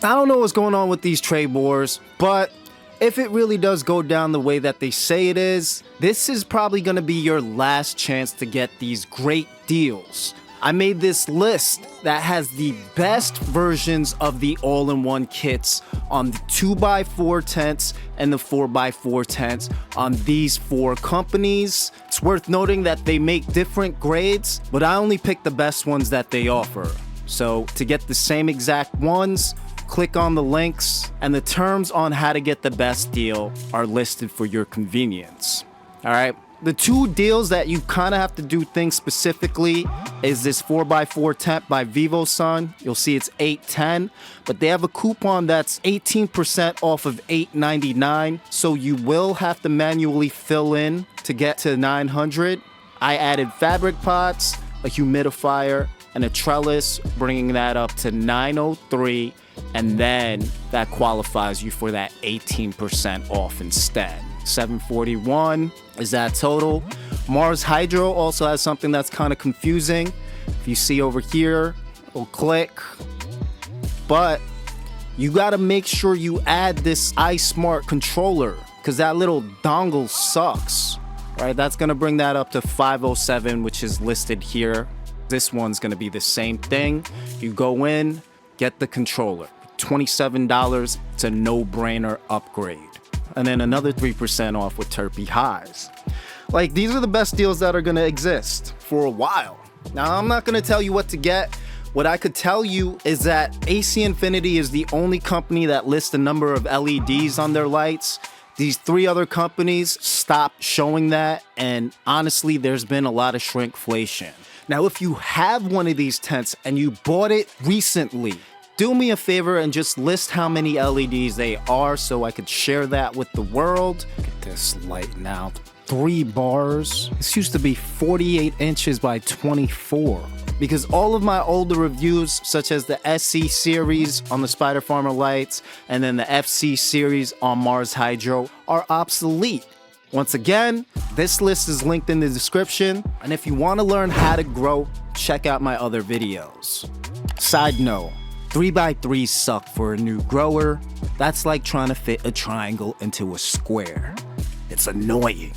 I don't know what's going on with these trade wars, but if it really does go down the way that they say it is, this is probably going to be your last chance to get these great deals. I made this list that has the best versions of the all-in-one kits on the 2x4 tents and the 4x4 tents on these 4 companies. It's worth noting that they make different grades, but I only picked the best ones that they offer. So to get the same exact ones, click on the links, and the terms on how to get the best deal are listed for your convenience. All right. The 2 deals that you kind of have to do things specifically is this 4x4 tent by VivoSun. You'll see it's $810, but they have a coupon that's 18% off of $899, so you will have to manually fill in to get to $900. I added fabric pots, a humidifier, and a trellis, bringing that up to $903, and then that qualifies you for that 18% off instead. $741 is that total. Mars Hydro also has something that's kind of confusing. If you see over here, we'll click, but you got to make sure you add this iSmart controller because that little dongle sucks. Right, that's going to bring that up to $507, which is listed here. This one's going to be the same thing. You go in, get the controller. $27, it's a no-brainer upgrade. And then another 3% off with Terpy Highs. Like, these are the best deals that are going to exist for a while. Now, I'm not going to tell you what to get. What I could tell you is that AC Infinity is the only company that lists the number of LEDs on their lights. These 3 other companies stopped showing that, and honestly, there's been a lot of shrinkflation. Now, if you have one of these tents and you bought it recently, do me a favor and just list how many LEDs they are so I could share that with the world. Look at this light now. 3 bars. This used to be 48 inches by 24. Because all of my older reviews, such as the SC series on the Spider Farmer lights and then the FC series on Mars Hydro, are obsolete. Once again, this list is linked in the description, and if you want to learn how to grow, check out my other videos. Side note, 3x3s suck for a new grower. That's like trying to fit a triangle into a square. It's annoying.